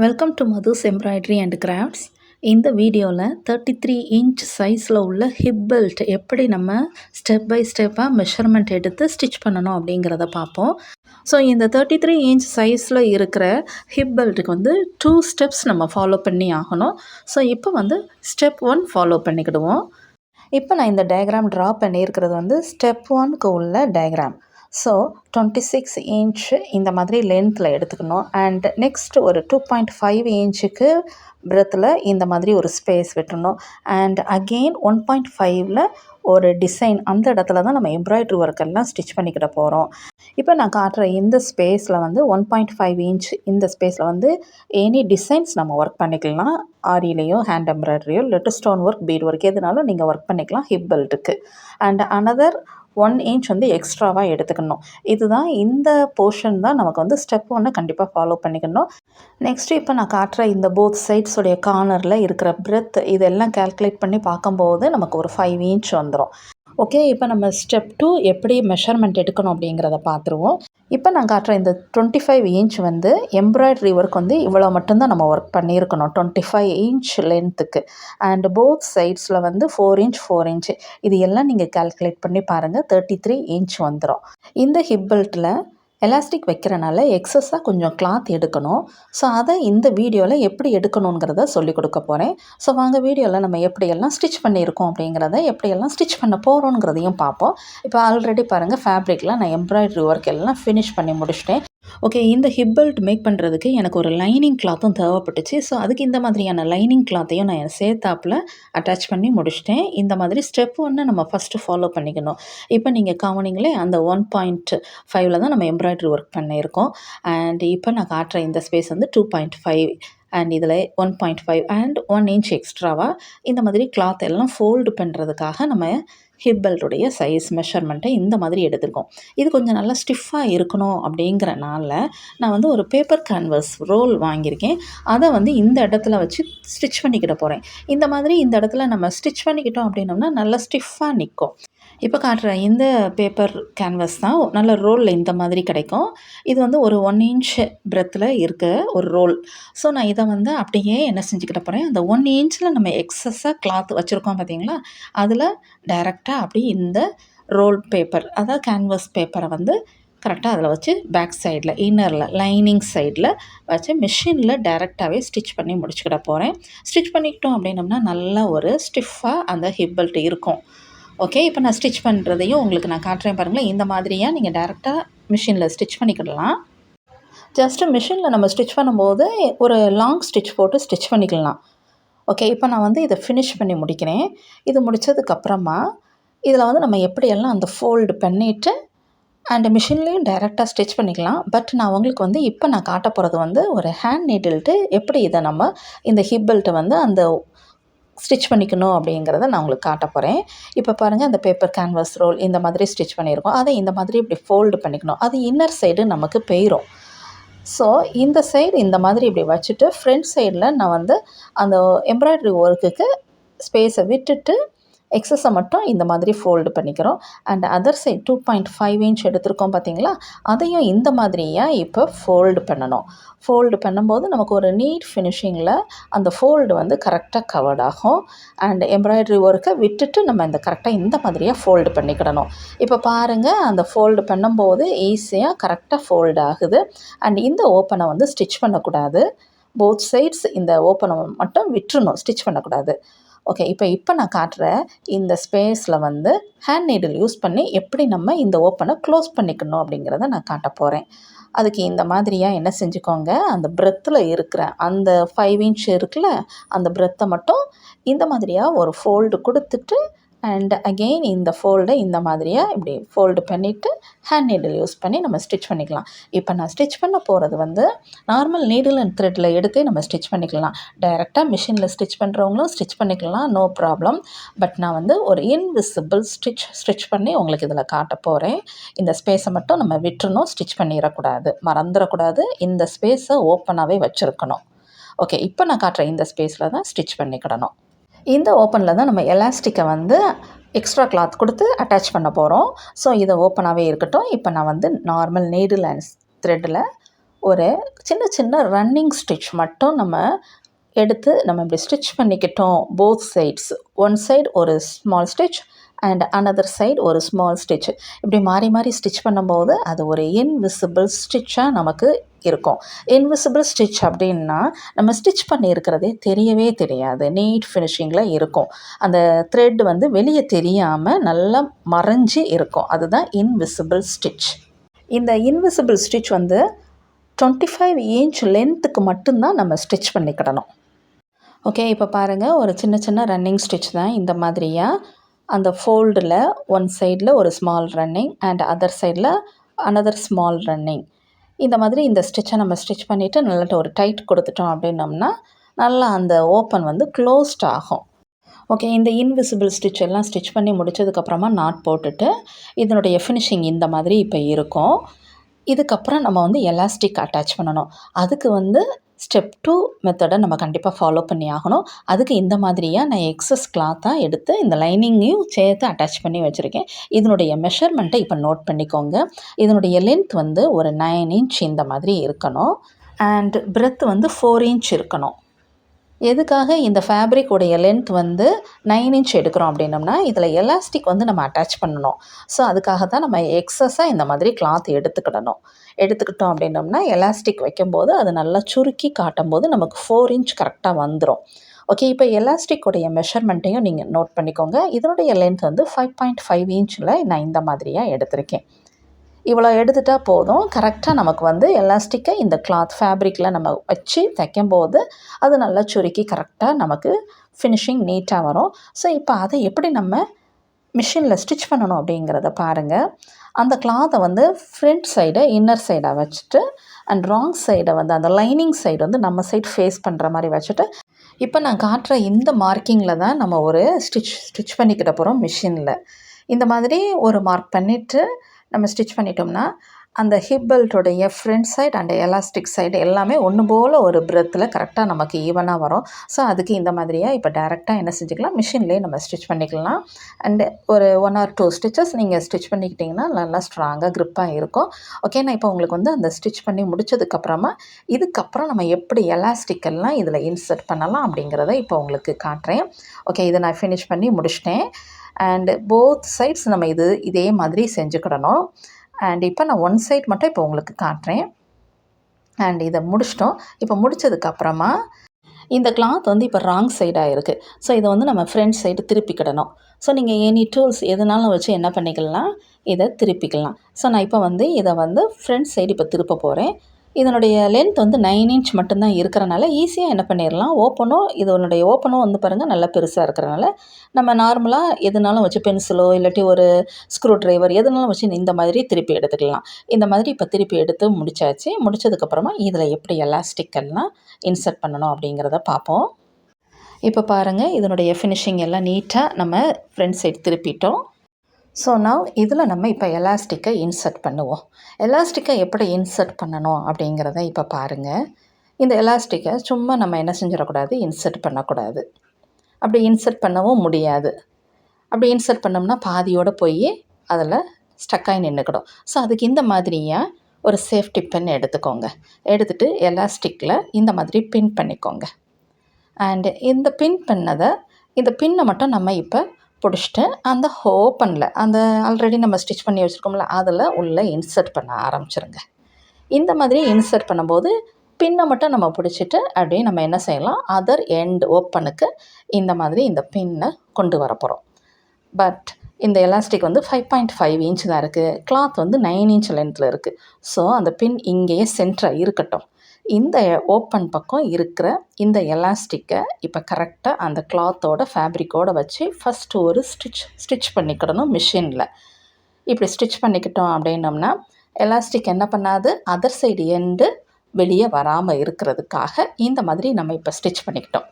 Welcome to Madhu's embroidery and crafts. இந்த வீடியோவில் 33 inch சைஸில் உள்ள ஹிப் பெல்ட் எப்படி நம்ம ஸ்டெப் பை ஸ்டெப்பாக மெஷர்மெண்ட் எடுத்து ஸ்டிச் பண்ணணும் அப்படிங்கிறத பார்ப்போம். ஸோ இந்த 33 இன்ச் சைஸில் இருக்கிற ஹிப் பெல்ட்டுக்கு வந்து 2 ஸ்டெப்ஸ் நம்ம ஃபாலோ பண்ணி ஆகணும். ஸோ இப்போ வந்து ஸ்டெப் 1 ஃபாலோ பண்ணிக்கிடுவோம். இப்போ நான் இந்த டயக்ராம் ட்ரா பண்ணியிருக்கிறது வந்து ஸ்டெப் 1க்கு உள்ள டயக்ராம். ஸோ 26 இன்ச் இந்த மாதிரி லென்த்தில் எடுத்துக்கணும். அண்ட் நெக்ஸ்ட் ஒரு 2.5 இன்ச்சுக்கு பிரெத்தில் இந்த மாதிரி ஒரு ஸ்பேஸ் விட்டுறணும். அண்ட் அகெயின் 1.5ல் ஒரு டிசைன், அந்த இடத்துல தான் நம்ம எம்ப்ராய்ட்ரி ஒர்க்கெல்லாம் ஸ்டிச் பண்ணிக்கிட போகிறோம். இப்போ நான் காட்டுற இந்த ஸ்பேஸில் வந்து 1.5 இன்ச் இந்த ஸ்பேஸில் வந்து எனி டிசைன்ஸ் நம்ம ஒர்க் பண்ணிக்கலாம். ஆரியிலையோ ஹேண்ட் எம்ப்ராய்டரியோ இல்லாட்டி ஸ்டோன் ஒர்க், பீட் ஒர்க் எதுனாலும் நீங்கள் ஒர்க் பண்ணிக்கலாம் ஹிப் பெல்ட்டுக்கு. அண்ட் அனதர் 1 இன்ச் வந்து எக்ஸ்ட்ராவாக எடுத்துக்கணும். இதுதான் இந்த போர்ஷன் தான் நமக்கு வந்து ஸ்டெப் 1 கண்டிப்பாக ஃபாலோ பண்ணிக்கணும். நெக்ஸ்ட்டு இப்போ நான் காட்டுற இந்த போத் சைட்ஸுடைய கார்னரில் இருக்கிற பிரெத் இதெல்லாம் கால்குலேட் பண்ணி பார்க்கும்போது நமக்கு ஒரு 5 இன்ச் வந்துடும். ஓகே, இப்போ நம்ம ஸ்டெப் 2 எப்படி மெஷர்மெண்ட் எடுக்கணும் அப்படிங்கிறத பார்த்துருவோம். இப்போ நான் காட்டுற இந்த 25 இன்ச் வந்து எம்ப்ராய்டரி ஒர்க் வந்து இவ்வளோ மட்டும்தான் நம்ம ஒர்க் பண்ணியிருக்கணும் 25 இன்ச் லென்த்துக்கு. அண்ட் போத் சைட்ஸில் வந்து 4 இன்ச் 4 இன்ச் இது எல்லாம் நீங்கள் கால்குலேட் பண்ணி பாருங்கள், 33 இன்ச் வந்துடும். இந்த ஹிப் பெல்ட்டில் எலாஸ்டிக் வைக்கிறனால எக்ஸஸாக கொஞ்சம் கிளாத் எடுக்கணும். ஸோ அதை இந்த வீடியோவில் எப்படி எடுக்கணுங்கிறத சொல்லிக் கொடுக்க போகிறேன். ஸோ வாங்க வீடியோவில் நம்ம எப்படியெல்லாம் ஸ்டிச் பண்ணியிருக்கோம் அப்படிங்கிறத, எப்படியெல்லாம் ஸ்டிச் பண்ண போகிறோங்கிறதையும் பார்ப்போம். இப்போ ஆல்ரெடி பாருங்கள் ஃபேப்ரிக்கில் நான் எம்ப்ராய்டரி ஒர்க் எல்லாம் ஃபினிஷ் பண்ணி முடிச்சிட்டேன். ஓகே, இந்த ஹிப் பெல்ட் மேக் பண்ணுறதுக்கு எனக்கு ஒரு லைனிங் கிளாத்தும் தேவைப்பட்டுச்சு. ஸோ அதுக்கு இந்த மாதிரியான லைனிங் கிளாத்தையும் நான் சேர்த்தாப்பில் அட்டாச் பண்ணி முடிச்சிட்டேன். இந்த மாதிரி ஸ்டெப் 1 நம்ம ஃபஸ்ட்டு ஃபாலோ பண்ணிக்கணும். இப்போ நீங்கள் கவனிங்களே, அந்த 1.5ல் தான் நம்ம எம்ப்ராய்டரி ஒர்க் பண்ணியிருக்கோம். அண்ட் இப்போ நான் காட்டுற இந்த ஸ்பேஸ் வந்து 2.5 அண்ட் இதில் 1.5 அண்ட் 1 இன்ச் எக்ஸ்ட்ராவாக இந்த மாதிரி கிளாத் எல்லாம் ஃபோல்டு பண்ணுறதுக்காக நம்ம ஹிப் பெல்ட்டுடைய சைஸ் மெஷர்மெண்ட்டை இந்த மாதிரி எடுத்துருக்கோம். இது கொஞ்சம் நல்லா ஸ்டிஃபாக இருக்கணும் அப்படிங்கிறனால நான் வந்து ஒரு பேப்பர் கேன்வஸ் ரோல் வாங்கியிருக்கேன். அதை வந்து இந்த இடத்துல வச்சு ஸ்டிச் பண்ணிக்கிட போகிறேன். இந்த மாதிரி இந்த இடத்துல நம்ம ஸ்டிச் பண்ணிக்கிட்டோம் அப்படின்னோம்னா நல்லா ஸ்டிஃபாக நிற்கும். இப்போ காட்டுற இந்த பேப்பர் கேன்வஸ் தான் நல்ல ரோலில் இந்த மாதிரி கிடைக்கும். இது வந்து ஒரு 1 இன்ச் பிரெத்தில் இருக்க ஒரு ரோல். ஸோ நான் இதை வந்து அப்படியே என்ன செஞ்சுக்கிட்ட போகிறேன், அந்த 1 இன்ச்சில் நம்ம எக்ஸஸாக கிளாத் வச்சுருக்கோம் பார்த்தீங்களா, அதில் டைரெக்டாக அப்படி இந்த ரோல் பேப்பர், அதாவது கேன்வஸ் பேப்பரை வந்து கரெக்டாக அதில் வச்சு பேக் சைடில் இன்னரில் லைனிங் சைடில் வச்சு மிஷினில் டைரெக்டாகவே ஸ்டிச் பண்ணி முடிச்சுக்கிட போகிறேன். ஸ்டிச் பண்ணிக்கிட்டோம் அப்படின்னோம்னா நல்லா ஒரு ஸ்டிஃபாக அந்த ஹிப் பெல்ட் இருக்கும். ஓகே, இப்போ நான் ஸ்டிச் பண்ணுறதையும் உங்களுக்கு நான் காட்டுறேன் பாருங்களேன். இந்த மாதிரியாக நீங்கள் டேரெக்டாக மிஷினில் ஸ்டிச் பண்ணிக்கிடலாம். ஜஸ்ட்டு மிஷினில் நம்ம ஸ்டிச் பண்ணும்போது ஒரு லாங் ஸ்டிச் போட்டு ஸ்டிச் பண்ணிக்கலாம். ஓகே, இப்போ நான் வந்து இதை ஃபினிஷ் பண்ணி முடிக்கிறேன். இது முடித்ததுக்கப்புறமா இதில் வந்து நம்ம எப்படியெல்லாம் அந்த ஃபோல்டு பண்ணிவிட்டு அண்ட் மிஷின்லேயும் டைரெக்டாக ஸ்டிச் பண்ணிக்கலாம். பட் நான் உங்களுக்கு வந்து இப்போ நான் காட்ட போகிறது வந்து ஒரு ஹேண்ட் நீடில்ட்டு எப்படி இதை நம்ம இந்த ஹிப் பெல்ட்டை வந்து அந்த ஸ்டிச் பண்ணிக்கணும் அப்படிங்கிறத நான் உங்களுக்கு காட்ட போகிறேன். இப்போ பாருங்கள், அந்த பேப்பர் கேன்வஸ் ரோல் இந்த மாதிரி ஸ்டிச் பண்ணியிருக்கோம். அதை இந்த மாதிரி இப்படி ஃபோல்டு பண்ணிக்கணும். அது இன்னர் சைடு நமக்கு போயிடும். ஸோ இந்த சைடு இந்த மாதிரி இப்படி வச்சுட்டு ஃப்ரண்ட் சைடில் நான் வந்து அந்த எம்ப்ராய்டரி ஒர்க்குக்கு ஸ்பேஸை விட்டுட்டு எக்ஸஸை மட்டும் இந்த மாதிரி ஃபோல்டு பண்ணிக்கிறோம். அண்ட் அதர் சைட் 2.5 இன்ச் எடுத்திருக்கோம் பார்த்தீங்களா, அதையும் இந்த மாதிரியாக இப்போ ஃபோல்டு பண்ணணும். ஃபோல்டு பண்ணும்போது நமக்கு ஒரு நீட் ஃபினிஷிங்கில் அந்த ஃபோல்டு வந்து கரெக்டாக கவர்ட் ஆகும். அண்ட் எம்ப்ராய்டரி ஒர்க்கை விட்டுட்டு நம்ம இந்த கரெக்டாக இந்த மாதிரியாக ஃபோல்டு பண்ணிக்கிடணும். இப்போ பாருங்கள், அந்த ஃபோல்டு பண்ணும்போது ஈஸியாக கரெக்டாக ஃபோல்டு ஆகுது. அண்ட் இந்த ஓப்பனை வந்து ஸ்டிச் பண்ணக்கூடாது. போத் சைட்ஸ் இந்த ஓப்பனை மட்டும் விட்டுறணும், ஸ்டிச் பண்ணக்கூடாது. ஓகே, இப்போ நான் காட்டுற இந்த ஸ்பேஸில் வந்து ஹேண்ட் நீடில் யூஸ் பண்ணி எப்படி நம்ம இந்த ஓப்பனை க்ளோஸ் பண்ணிக்கணும் அப்படிங்கிறத நான் காட்ட போகிறேன். அதுக்கு இந்த மாதிரியாக என்ன செஞ்சுக்கோங்க, அந்த பிரெத்தில் இருக்கிற அந்த 5 இன்ச் இருக்குல்ல, அந்த பிரெத்தை மட்டும் இந்த மாதிரியாக ஒரு ஃபோல்டு கொடுத்துட்டு அண்ட் அகெயின் இந்த ஃபோல்டை இந்த மாதிரியாக இப்படி ஃபோல்டு பண்ணிவிட்டு ஹேண்ட் நீடில் யூஸ் பண்ணி நம்ம ஸ்டிச் பண்ணிக்கலாம். இப்போ நான் ஸ்டிச் பண்ண போகிறது வந்து நார்மல் நீடில் அண்ட் த்ரெட்டில் எடுத்தே நம்ம ஸ்டிச் பண்ணிக்கலாம். டைரெக்டாக மிஷினில் ஸ்டிச் பண்ணுறவங்களும் ஸ்டிச் பண்ணிக்கலாம், நோ ப்ராப்ளம். பட் நான் வந்து ஒரு இன்விசிபிள் ஸ்டிச் பண்ணி உங்களுக்கு இதில் காட்ட போகிறேன். இந்த ஸ்பேஸை மட்டும் நம்ம விட்டுறணும், ஸ்டிச் பண்ணிடக்கூடாது, மறந்துடக்கூடாது. இந்த ஸ்பேஸை ஓப்பனாகவே வச்சுருக்கணும். ஓகே, இப்போ நான் காட்டுற இந்த ஸ்பேஸில் தான் ஸ்டிச் பண்ணிக்கிடணும். இந்த ஓப்பனில் தான் நம்ம எலாஸ்டிக்கை வந்து எக்ஸ்ட்ரா கிளாத் கொடுத்து அட்டாச் பண்ண போகிறோம். ஸோ இதை ஓப்பனாகவே இருக்கட்டும். இப்போ நான் வந்து நார்மல் நீடில் அண்ட் த்ரெட்டில் ஒரு சின்ன சின்ன ரன்னிங் ஸ்டிச் மட்டும் நம்ம எடுத்து நம்ம இப்படி ஸ்டிச் பண்ணிக்கிட்டோம். போத் சைட்ஸ், ஒன் சைடு ஒரு small stitch and another side ஒரு ஸ்மால் ஸ்டிச், இப்படி மாறி மாறி ஸ்டிச் பண்ணும்போது அது ஒரு இன்விசிபிள் ஸ்டிச்சாக நமக்கு இருக்கும். இன்விசிபிள் ஸ்டிச் அப்படின்னா நம்ம ஸ்டிச் பண்ணியிருக்கிறதே தெரியவே தெரியாது, நீட் ஃபினிஷிங்கில் இருக்கும். அந்த த்ரெட் வந்து வெளியே தெரியாமல் நல்லா மறைஞ்சி இருக்கும், அதுதான் இன்விசிபிள் ஸ்டிச். இந்த இன்விசிபிள் ஸ்டிச் வந்து 25 இன்ச் லென்த்துக்கு மட்டும்தான் நம்ம ஸ்டிச் பண்ணிக்கிடணும். ஓகே, இப்போ பாருங்கள், ஒரு சின்ன சின்ன ரன்னிங் ஸ்டிச் தான் இந்த மாதிரியாக. அந்த ஃபோல்டில் ஒன் சைடில் ஒரு ஸ்மால் ரன்னிங் அண்ட் அதர் சைடில் அனதர் ஸ்மால் ரன்னிங். இந்த மாதிரி இந்த ஸ்டிச்சை நம்ம ஸ்டிச் பண்ணிவிட்டு நல்லட்டு ஒரு டைட் கொடுத்துட்டோம் அப்படின்னோம்னா நல்லா அந்த ஓப்பன் வந்து க்ளோஸ்ட் ஆகும். ஓகே, இந்த இன்விசிபிள் ஸ்டிச் எல்லாம் ஸ்டிச் பண்ணி முடித்ததுக்கப்புறமா நாட் போட்டுட்டு இதனுடைய ஃபினிஷிங் இந்த மாதிரி இப்போ இருக்கும். இதுக்கப்புறம் நம்ம வந்து எலாஸ்டிக் அட்டாச் பண்ணணும். அதுக்கு வந்து ஸ்டெப் 2 மெத்தடை நம்ம கண்டிப்பாக ஃபாலோ பண்ணி ஆகணும். அதுக்கு இந்த மாதிரியாக நான் எக்ஸஸ் கிளாத்தாக எடுத்து இந்த லைனிங்கையும் சேர்த்து அட்டாச் பண்ணி வச்சுருக்கேன். இதனுடைய மெஷர்மெண்ட்டை இப்போ நோட் பண்ணிக்கோங்க. இதனுடைய லென்த் வந்து ஒரு 9 இன்ச் இந்த மாதிரி இருக்கணும் அண்ட் பிரெத் வந்து 4 இன்ச் இருக்கணும். எதுக்காக இந்த ஃபேப்ரிக் உடைய லென்த் வந்து 9 இன்ச் எடுக்கிறோம் அப்படின்னம்னா இதில் எலாஸ்டிக் வந்து நம்ம அட்டாச் பண்ணணும். ஸோ அதுக்காக தான் நம்ம எக்ஸஸாக இந்த மாதிரி கிளாத் எடுத்துக்கிட்டோம் அப்படின்னம்னா எலாஸ்டிக் வைக்கும்போது அது நல்லா சுருக்கி காட்டும்போது நமக்கு 4 இன்ச் கரெக்டாக வந்துடும். ஓகே, இப்போ எலாஸ்டிக் உடைய மெஷர்மெண்ட்டையும் நீங்கள் நோட் பண்ணிக்கோங்க. இதனுடைய லென்த் வந்து 5.5 இன்ச்சில் நான் இந்த மாதிரியாக எடுத்திருக்கேன். இவ்வளோ எடுத்துட்டால் போதும். கரெக்டாக நமக்கு வந்து எலாஸ்டிக்கை இந்த கிளாத் ஃபேப்ரிக்கில் நம்ம வச்சு தைக்கும்போது அது நல்லா சுருக்கி கரெக்டாக நமக்கு ஃபினிஷிங் நீட்டாக வரும். ஸோ இப்போ அதை எப்படி நம்ம மிஷினில் ஸ்டிச் பண்ணணும் அப்படிங்கிறத பாருங்கள். அந்த கிளாத்தை வந்து ஃப்ரண்ட் சைடை இன்னர் சைடாக வச்சுட்டு அண்ட் ராங் சைடை வந்து அந்த லைனிங் சைடு வந்து நம்ம சைடு ஃபேஸ் பண்ணுற மாதிரி வச்சுட்டு இப்போ நான் காட்டுற இந்த மார்க்கிங்கில் தான் நம்ம ஒரு ஸ்டிச் பண்ணிக்கிட்ட போகிறோம் மிஷினில். இந்த மாதிரி ஒரு மார்க் பண்ணிவிட்டு நம்ம ஸ்டிச் பண்ணிட்டோம்னா அந்த ஹிப் பெல்ட்டோடைய front side and elastic side எல்லாமே ஒன்று போல் ஒரு பிரெத்தில் கரெக்டாக நமக்கு ஈவனாக வரும். ஸோ அதுக்கு இந்த மாதிரியாக இப்போ டேரெக்டாக என்ன செஞ்சுக்கலாம், மிஷின்லேயே நம்ம ஸ்டிச் பண்ணிக்கலாம். அண்டு ஒரு 1 or 2 ஸ்டிச்சஸ் நீங்கள் ஸ்டிச் பண்ணிக்கிட்டிங்கன்னா நல்லா ஸ்ட்ராங்காக க்ரிப்பாக இருக்கும். ஓகே, நான் இப்போ உங்களுக்கு வந்து அந்த ஸ்டிச் பண்ணி முடித்ததுக்கப்புறமா இதுக்கப்புறம் நம்ம எப்படி எலாஸ்டிக்கெல்லாம் இதில் இன்சர்ட் பண்ணலாம் அப்படிங்கிறத இப்போ உங்களுக்கு காட்டுறேன். ஓகே, இதை நான் ஃபினிஷ் பண்ணி முடிச்சிட்டேன். அண்டு போத் சைட்ஸ் நம்ம இதே மாதிரி செஞ்சுக்கிடணும். அண்ட் இப்போ நான் ஒன் சைட் மட்டும் இப்போ உங்களுக்கு காட்டுறேன். அண்ட் இதை முடிச்சிட்டோம். இப்போ முடித்ததுக்கப்புறமா இந்த கிளாத் வந்து இப்போ ராங் சைடாக இருக்குது. ஸோ இதை வந்து நம்ம ஃப்ரண்ட் சைடு திருப்பிக்கிடணும். ஸோ நீங்கள் எனி டூல்ஸ் எதுனாலும் வச்சு என்ன பண்ணிக்கலாம், இதை திருப்பிக்கலாம். ஸோ நான் இப்போ வந்து இதை வந்து ஃப்ரண்ட் சைடு இப்போ திருப்ப போகிறேன். இதனுடைய லென்த் வந்து 9 இன்ச் மட்டும்தான் இருக்கிறனால ஈஸியாக என்ன பண்ணிடலாம், இதனுடைய ஓப்பனும் வந்து பாருங்கள் நல்லா பெருசாக இருக்கிறனால நம்ம நார்மலாக எதுனாலும் வச்சு பென்சிலோ இல்லாட்டி ஒரு ஸ்க்ரூ ட்ரைவர் எதுனாலும் வச்சு இந்த மாதிரி திருப்பி எடுத்துக்கலாம். இந்த மாதிரி இப்போ திருப்பி எடுத்து முடித்தாச்சு. முடித்ததுக்கப்புறமா இதில் எப்படி எலாஸ்டிக்கெல்லாம் இன்சர்ட் பண்ணணும் அப்படிங்கிறத பார்ப்போம். இப்போ பாருங்கள், இதனுடைய ஃபினிஷிங் எல்லாம் நீட்டாக நம்ம ஃப்ரண்ட் சைடு திருப்பிட்டோம். ஸோ நான் இதில் நம்ம இப்போ எலாஸ்டிக்கை இன்சர்ட் பண்ணுவோம். எலாஸ்டிக்கை எப்படி இன்சர்ட் பண்ணணும் அப்படிங்கிறத இப்போ பாருங்கள். இந்த எலாஸ்டிக்கை சும்மா நம்ம என்ன செஞ்சிடக்கூடாது, இன்சர்ட் பண்ணக்கூடாது. அப்படி இன்சர்ட் பண்ணவும் முடியாது. அப்படி இன்சர்ட் பண்ணோம்னா பாதியோடு போய் அதில் ஸ்டக்காகி நின்றுக்கிடும். ஸோ அதுக்கு இந்த மாதிரியாக ஒரு சேஃப்டி பென் எடுத்துக்கோங்க. எடுத்துகிட்டு எலாஸ்டிக்கில் இந்த மாதிரி பின் பண்ணிக்கோங்க. அண்டு இந்த இந்த பின்னை மட்டும் நம்ம இப்போ பிடிச்சிட்டு அந்த ஓப்பனில் அந்த ஆல்ரெடி நம்ம ஸ்டிச் பண்ணி வச்சுருக்கோம்ல அதில் உள்ளே இன்சர்ட் பண்ண ஆரம்பிச்சிருங்க. இந்த மாதிரி இன்சர்ட் பண்ணும்போது பின்னை மட்டும் நம்ம பிடிச்சிட்டு அப்படியே நம்ம என்ன செய்யலாம், அதர் எண்ட் ஓப்பனுக்கு இந்த மாதிரி இந்த பின்னை கொண்டு வர போகிறோம். பட் இந்த எலாஸ்டிக் வந்து 5.5 இன்ச் தான் இருக்குது. கிளாத் வந்து 9 இன்ச் லென்த்தில் இருக்குது. ஸோ அந்த பின் இங்கேயே சென்டராக இருக்கட்டும். இந்த ஓப்பன் பக்கம் இருக்கிற இந்த எலாஸ்டிக்கை இப்போ கரெக்டாக அந்த கிளாத்தோட ஃபேப்ரிக்கோடு வச்சு ஃபஸ்ட்டு ஒரு ஸ்டிச் பண்ணிக்கிடணும் மிஷினில். இப்படி ஸ்டிச் பண்ணிக்கிட்டோம் அப்படின்னோம்னா எலாஸ்டிக் என்ன பண்ணாது, அதர் சைடு எண்டு வெளியே வராமல் இருக்கிறதுக்காக இந்த மாதிரி நம்ம இப்போ ஸ்டிச் பண்ணிக்கிட்டோம்.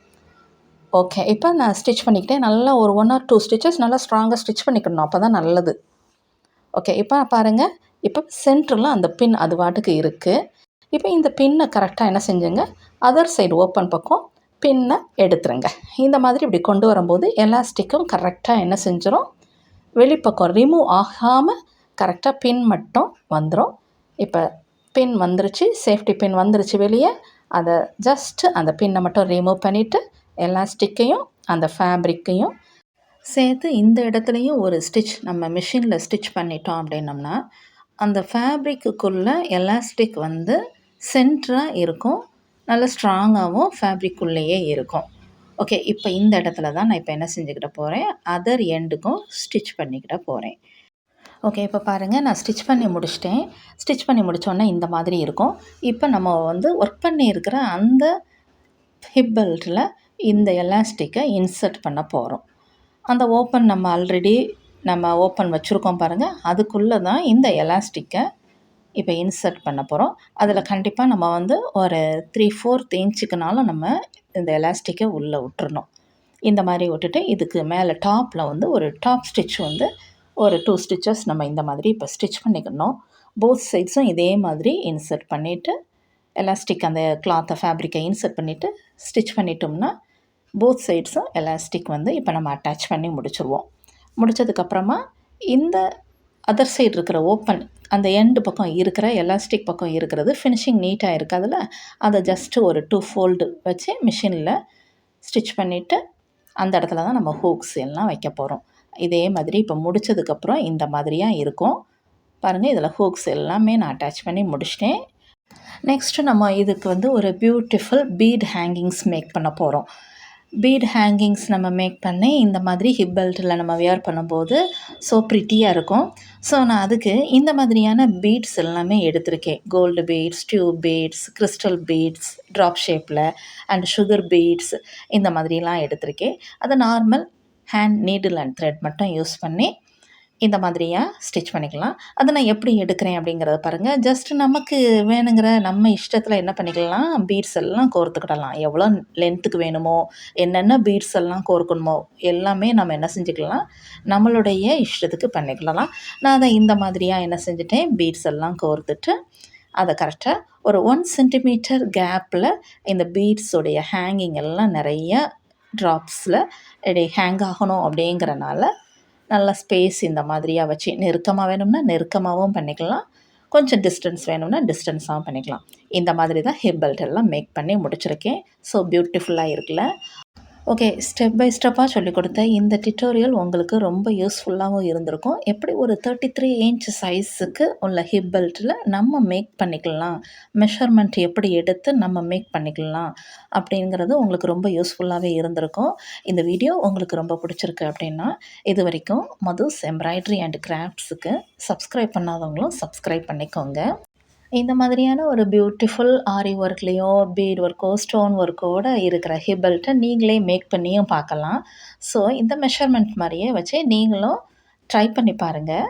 ஓகே, இப்போ நான் ஸ்டிச் பண்ணிக்கிட்டேன். நல்லா ஒரு 1 or 2 ஸ்டிச்சஸ் நல்லா ஸ்ட்ராங்காக ஸ்டிச் பண்ணிக்கணும், அப்போ தான் நல்லது. ஓகே, இப்போ பாருங்கள், இப்போ சென்டரில் அந்த பின் அது பாட்டுக்கு இருக்குது. இப்போ இந்த பின்னை கரெக்டாக என்ன செஞ்சுங்க, அதர் சைடு ஓப்பன் பக்கம் பின்னை எடுத்துருங்க. இந்த மாதிரி இப்படி கொண்டு வரும்போது எலாஸ்டிக்கும் கரெக்டாக என்ன செஞ்சிடும், வெளிப்பக்கம் ரிமூவ் ஆகாமல் கரெக்டாக பின் மட்டும் வந்துடும். இப்போ பின் வந்துருச்சு, சேஃப்டி பின் வந்துருச்சு வெளியே. அதை ஜஸ்ட்டு அந்த பின்னை மட்டும் ரிமூவ் பண்ணிவிட்டு எலாஸ்டிக்கையும் அந்த ஃபேப்ரிக்கையும் சேர்த்து இந்த இடத்துலையும் ஒரு ஸ்டிச் நம்ம மிஷினில் ஸ்டிச் பண்ணிட்டோம் அப்படின்னம்னா, அந்த ஃபேப்ரிக்குக்குள்ளே எலாஸ்டிக் வந்து சென்டராக இருக்கும். நல்லா ஸ்ட்ராங்காகவும் ஃபேப்ரிக்குள்ளேயே இருக்கும். ஓகே, இப்போ இந்த இடத்துல தான் நான் இப்போ என்ன செஞ்சுக்கிட போகிறேன், அதர் எண்டுக்கும் ஸ்டிச் பண்ணிக்கிட போகிறேன். ஓகே, இப்போ பாருங்கள், நான் ஸ்டிச் பண்ணி முடிச்சிட்டேன். ஸ்டிச் பண்ணி முடித்தோடனே இந்த மாதிரி இருக்கும். இப்போ நம்ம வந்து ஒர்க் பண்ணியிருக்கிற அந்த ஹிப் பெல்ட்டில் இந்த எலாஸ்டிக்கை இன்சர்ட் பண்ண போகிறோம். அந்த ஓப்பன் நம்ம ஓப்பன் வச்சுருக்கோம் பாருங்கள், அதுக்குள்ளே தான் இந்த எலாஸ்டிக்கை இப்போ இன்சர்ட் பண்ண போகிறோம். அதில் கண்டிப்பாக நம்ம வந்து ஒரு 3/4 இன்ச்சுக்குனாலும் நம்ம இந்த எலாஸ்டிக்கை உள்ளே விட்டுறணும். இந்த மாதிரி விட்டுட்டு இதுக்கு மேலே டாப்பில் வந்து ஒரு டாப் ஸ்டிச் வந்து ஒரு 2 ஸ்டிச்சஸ் நம்ம இந்த மாதிரி இப்போ ஸ்டிச் பண்ணிக்கணும். போத் சைட்ஸும் இதே மாதிரி இன்சர்ட் பண்ணிவிட்டு எலாஸ்டிக் அந்த கிளாத்தை ஃபேப்ரிக்கை இன்சர்ட் பண்ணிவிட்டு ஸ்டிச் பண்ணிட்டோம்னா போத் சைட்ஸும் எலாஸ்டிக் வந்து இப்போ நம்ம அட்டாச் பண்ணி முடிச்சுருவோம். முடித்ததுக்கப்புறமா இந்த அதர் சைடு இருக்கிற ஓப்பன் அந்த எண்டு பக்கம் இருக்கிற எலாஸ்டிக் பக்கம் இருக்கிறது ஃபினிஷிங் நீட்டாக இருக்காதுல்ல, அதை ஜஸ்ட்டு ஒரு 2 ஃபோல்டு வச்சு மிஷினில் ஸ்டிச் பண்ணிவிட்டு அந்த இடத்துல தான் நம்ம ஹூக்ஸ் எல்லாம் வைக்க போகிறோம். இதே மாதிரி இப்போ முடித்ததுக்கப்புறம் இந்த மாதிரியாக இருக்கும் பாருங்கள். இதில் ஹூக்ஸ் எல்லாமே நான் அட்டாச் பண்ணி முடிச்சிட்டேன். நெக்ஸ்ட்டு நம்ம இதுக்கு வந்து ஒரு பியூட்டிஃபுல் பீட் ஹேங்கிங்ஸ் மேக் பண்ண போகிறோம். பீட் ஹேங்கிங்ஸ் நம்ம மேக் பண்ணி இந்த மாதிரி ஹிப் பெல்ட்டில் நம்ம வியர் பண்ணும்போது ஸோ ப்ரிட்டியாக இருக்கும். ஸோ நான் அதுக்கு இந்த மாதிரியான பீட்ஸ் எல்லாமே எடுத்திருக்கேன். Gold beads, tube beads, crystal beads, drop ஷேப்பில் அண்ட் சுகர் பீட்ஸ் இந்த மாதிரிலாம் எடுத்திருக்கேன். அதை normal hand needle and thread மட்டும் யூஸ் பண்ணி இந்த மாதிரியாக ஸ்டிச் பண்ணிக்கலாம். அதை நான் எப்படி எடுக்கிறேன் அப்படிங்கிறத பாருங்கள். ஜஸ்ட் நமக்கு வேணுங்கிற நம்ம இஷ்டத்தில் என்ன பண்ணிக்கலாம், பீட்ஸ் எல்லாம் கோர்த்துக்கிடலாம். எவ்வளோ லென்த்துக்கு வேணுமோ, என்னென்ன பீட்ஸ் எல்லாம் கோர்க்கணுமோ எல்லாமே நம்ம என்ன செஞ்சுக்கலாம், நம்மளுடைய இஷ்டத்துக்கு பண்ணிக்கலாம். நான் அதை இந்த மாதிரியாக என்ன செஞ்சுட்டேன், பீட்ஸ் எல்லாம் கோர்த்துட்டு அதை கரெக்டாக ஒரு 1 சென்டிமீட்டர் கேப்பில் இந்த பீட்ஸோடைய ஹேங்கிங் எல்லாம் நிறைய ட்ராப்ஸில் ஹேங் ஆகணும் அப்படிங்கிறனால நல்லா ஸ்பேஸ் இந்த மாதிரியாக வச்சு நெருக்கமாக வேணும்னா நெருக்கமாகவும் பண்ணிக்கலாம், கொஞ்சம் டிஸ்டன்ஸ் வேணும்னா டிஸ்டன்ஸாகவும் பண்ணிக்கலாம். இந்த மாதிரி தான் ஹிப் பெல்ட் எல்லாம் மேக் பண்ணி முடிச்சிருக்கேன். ஸோ பியூட்டிஃபுல்லாக இருக்குல்ல. ஓகே, ஸ்டெப் பை ஸ்டெப்பாக சொல்லிக் கொடுத்த இந்த டியூட்டோரியல் உங்களுக்கு ரொம்ப யூஸ்ஃபுல்லாகவும் இருந்திருக்கும். எப்படி ஒரு 33 இன்ச் சைஸுக்கு உள்ள ஹிப் பெல்ட்டில் நம்ம மேக் பண்ணிக்கலாம், மெஷர்மெண்ட் எப்படி எடுத்து நம்ம மேக் பண்ணிக்கலாம் அப்படிங்கிறது உங்களுக்கு ரொம்ப யூஸ்ஃபுல்லாகவே இருந்திருக்கும். இந்த வீடியோ உங்களுக்கு ரொம்ப பிடிச்சிருக்கு அப்படின்னா இது வரைக்கும் மதுஸ் எம்ப்ராய்டரி அண்ட் கிராஃப்ட்ஸுக்கு சப்ஸ்கிரைப் பண்ணாதவங்களும் சப்ஸ்கிரைப் பண்ணிக்கோங்க. இந்த மாதிரியான ஒரு பியூட்டிஃபுல் ஆரி ஒர்க்லேயோ பீட் ஒர்க்கோ ஸ்டோன் ஒர்க்கோடு இருக்கிற ஹிப் பெல்ட்டை நீங்களே மேக் பண்ணியும் பார்க்கலாம். ஸோ இந்த மெஷர்மெண்ட் மாதிரியே வச்சு நீங்களும் ட்ரை பண்ணி பாருங்கள்.